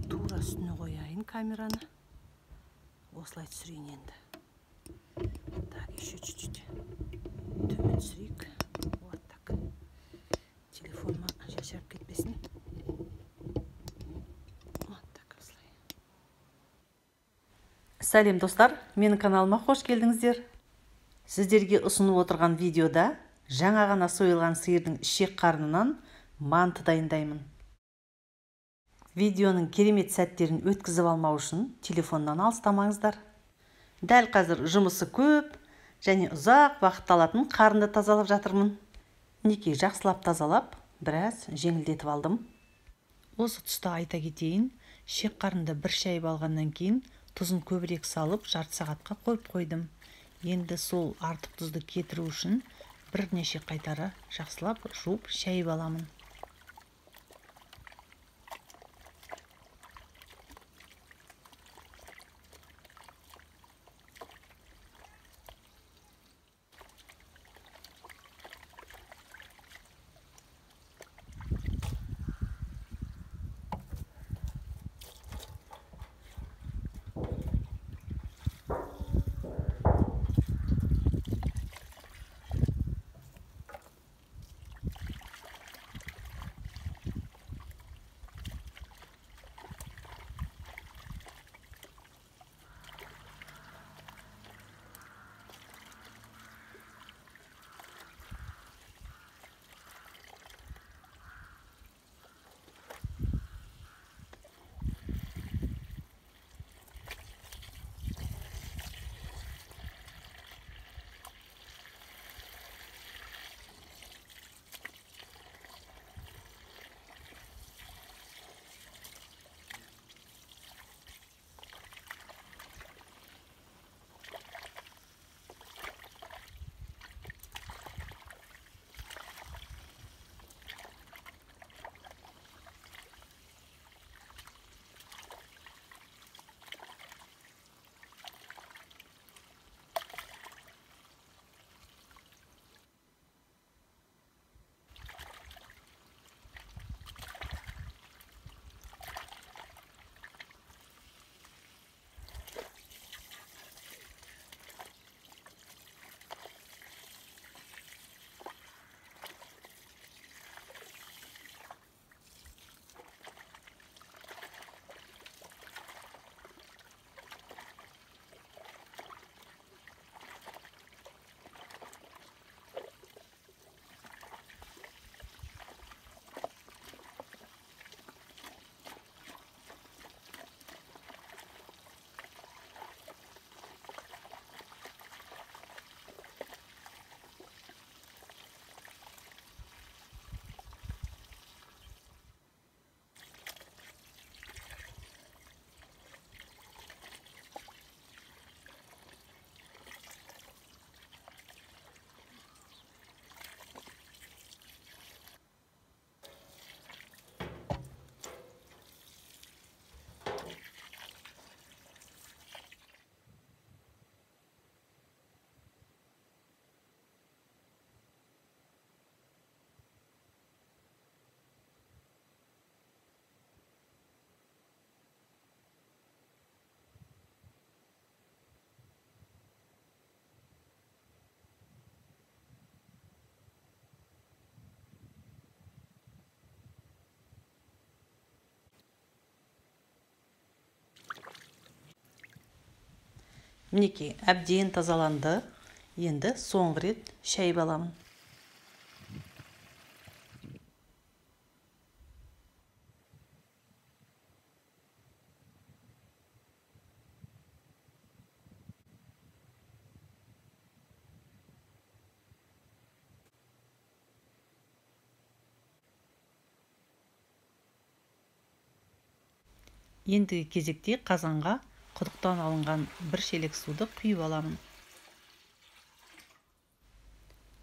Тура үстіне қояйын камераны. Осылай түсірейін енді. Так, еще чуть-чуть төмен түсірейік. Вот так. Телефоныма шашырап кетпесін. Вот так, осылай. Сәлем достар, менің каналыма қош келдіңіздер. Сіздерге ұсынып отырған видеода жаңа ғана сойылған сиырдың ішек қарнынан манты дайындаймын. Видеоның керемет сәттерін өткізіп алмау үшін телефоннан алыстамаңыздар. Дәл қазір жұмысы көп және ұзақ уақыт алатын қарынды тазалап жатырмын. Мінекей жақсылап тазалап, біраз жеңілдетіп алдым. Осы тұста айта кетейін, ішек қарынды бір шайып алғаннан кейін тұзын көбірек салып, жарты сағатқа қойып қойдым. Енді сол артық тұзды кетіру үшін бірнеше қайтара жақсылап жуып шайып аламын. Мінекей, әбден тазаланды. Енді соңғы рет шайып аламын. Ендігі кезекте қазанға құдықтан алынған бір шелек суды құйып аламын.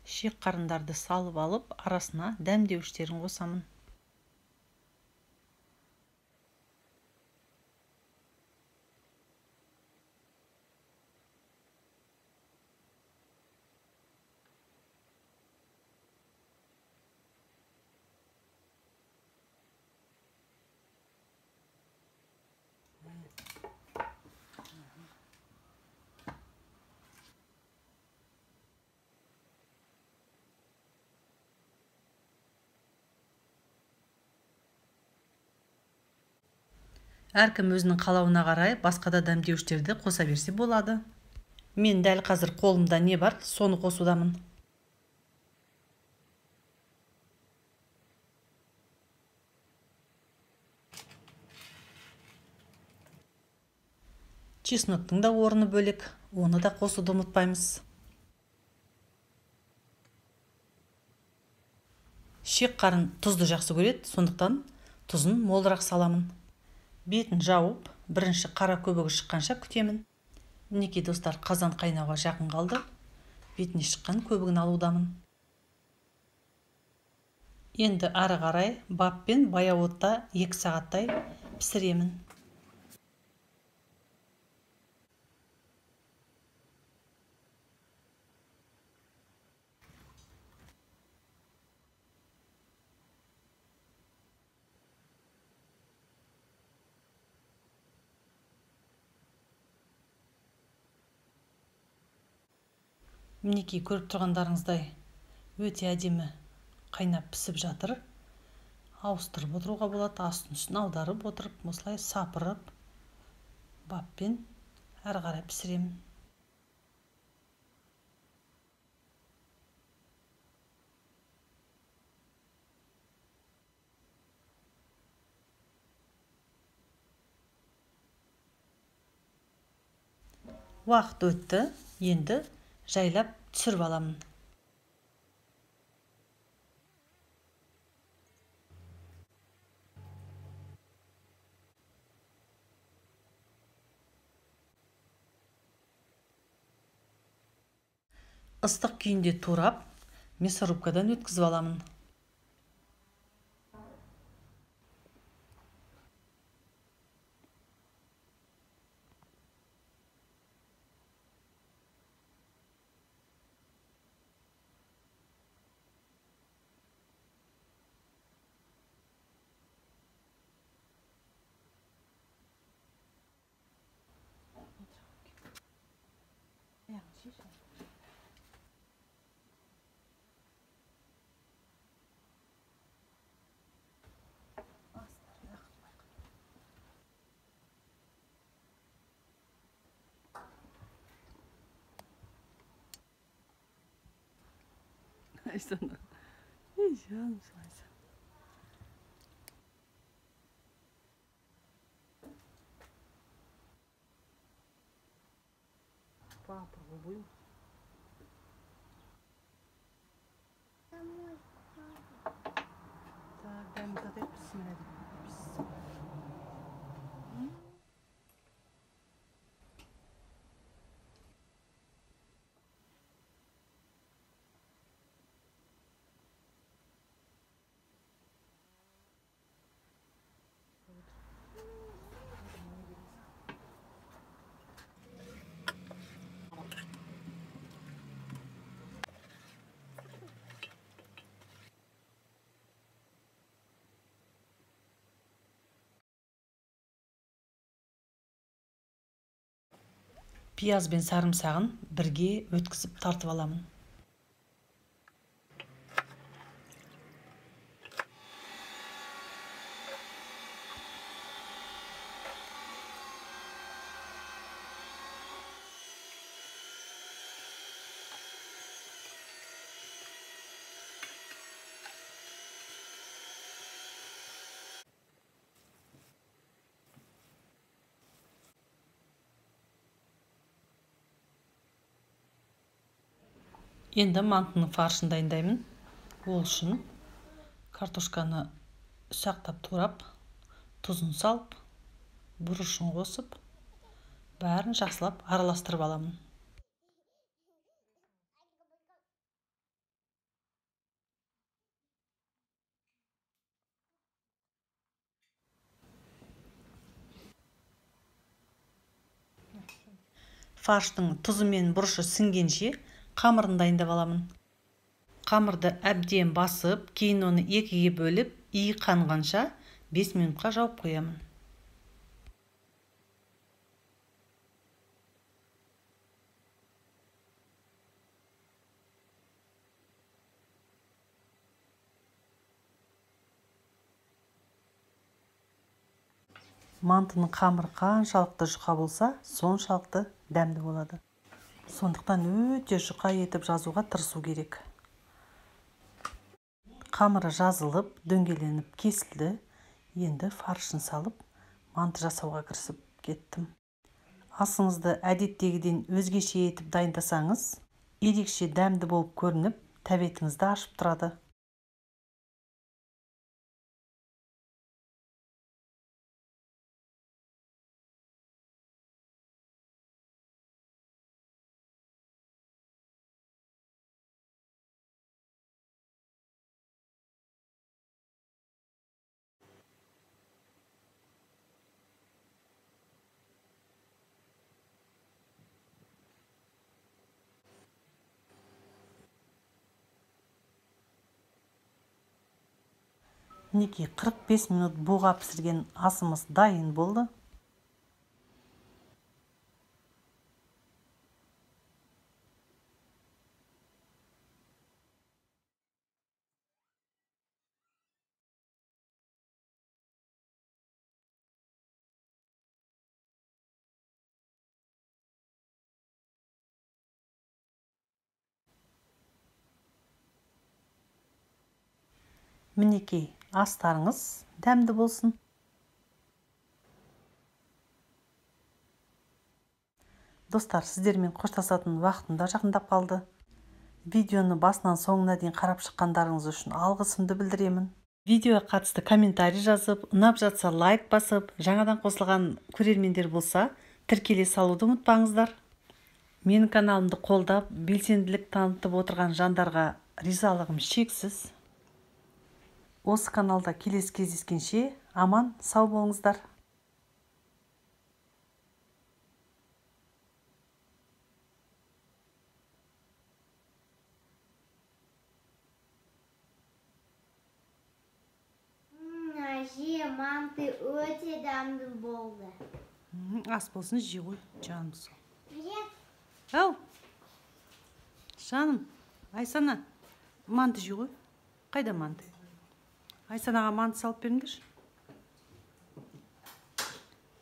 Ішек қарындарды салып алып, арасына дәмдеуіштерін қосамын. Әркім өзінің қалауына қарай басқа да дәмдеуіштерді қоса берсе болады. Мен дәл қазір қолымда не бар, соны қосудамын. Чесноктың да орны бөлек, оны да қосуды ұмытпаймыз. Шек қарын тұзды жақсы көреді, сондықтан тұзын молырақ саламын. Бетін жауып, бірінші қара көбігі шыққанша күтемін. Мінекей достар, қазан қайнауға жақын қалды. Бетіне шыққан көбігін алудамын. Енді ары қарай баппен баяу отта 2 сағаттай пісіремін. Мінекей көріп тұрғандарыңыздай өте әдемі қайнап пісіп жатыр. Ауыстырып отыруға болады, астын-үстін аударып отырып, осылай сапырып баппен әрі қарай пісіремін. Уақыт өтті, енді жайлап түсіріп аламын. Ыстық күйінде турап, мясорубкадан өткізіп аламын. Sana. Hiç yanlış saysan. Папа, бабуль. Так, дай мне тогда посмотреть. Пияз бен сарымсағын бірге өткізіп тартып аламын. Енді мантының фаршын дайындаймын. Ол үшін картошканы ұсақтап турап, тұзын салып, бұрышын қосып, бәрін жақсылап араластырып аламын. Фарштың тұзы мен бұрышы сіңгенше қамырын дайындап аламын. Қамырды әбден басып, кейін оны 2-ге бөліп, иі қанғанша 5 минутқа жауып қоямын. Мантының қамыры қаншалықты жұқа болса, соншалықты дәмді болады. Сондықтан өте жұқа етіп жазуға тырысу керек. Қамыры жазылып, дөңгеленіп кесілді. Енді фаршын салып, манты жасауға кірісіп кеттім. Асыңызды әдеттегіден өзгеше етіп дайындасаңыз, ерекше дәмді болып көрініп, тәбетіңізді ашып тұрады. Мінекей 45 минут буға пісірген асымыз дайын болды. Мінекей астарыңыз дәмді болсын. Достар, сіздермен қоштасатын уақытым да жақындап қалды. Видеоны басынан соңына дейін қарап шыққандарыңыз үшін алғысымды білдіремін. Видеоға қатысты комментарий жазып, ұнап жатса лайк басып, жаңадан қосылған көрермендер болса, тіркеле салуды ұмытпаңыздар. Менің каналымды қолдап, белсенділік танытып отырған жандарға ризалығым шексіз. Осы каналда келесі кездескенше аман, сау болыңыздар. Әже, манты өте дәмді болды. Ас болсын, жей ғой, жаным сол. Әже? Ау! Жаным, Айсана, манты жей ғой. Қайда манты? Айсанаға манты салып беріңдерші.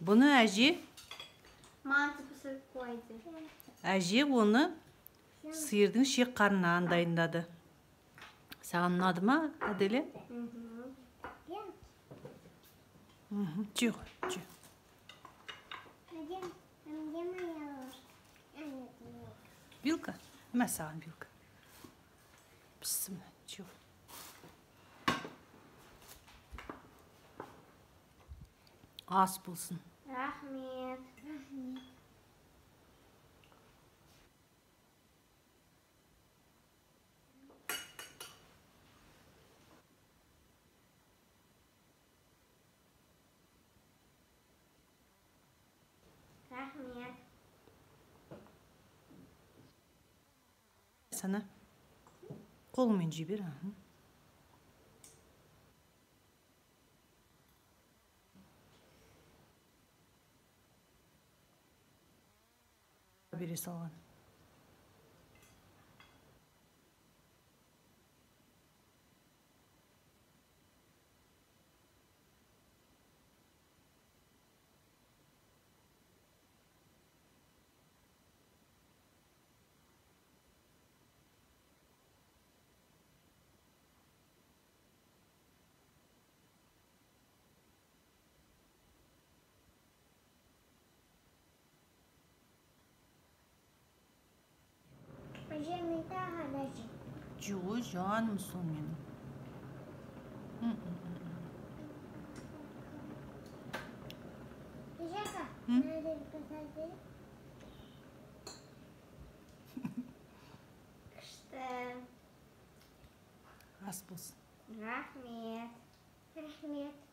Бұны әже? Манты пісіріп қойды. Әже оны сиырдың шек қарнынан дайындады. Саған ұнады ма, Аделе? Жей ғой, жей. Вилка? Мә саған вилка. Піссін, жей ғой. Ас болсын. Рахмет. Рахмет. Sana қолыңмен жей бер. Бере салған. Әже, мен тағы да жей. Жоқ, жаным сол менің. Әжеқа, нәрден көтәрді? Күшті. Ас болсын. Рахмет. Рахмет.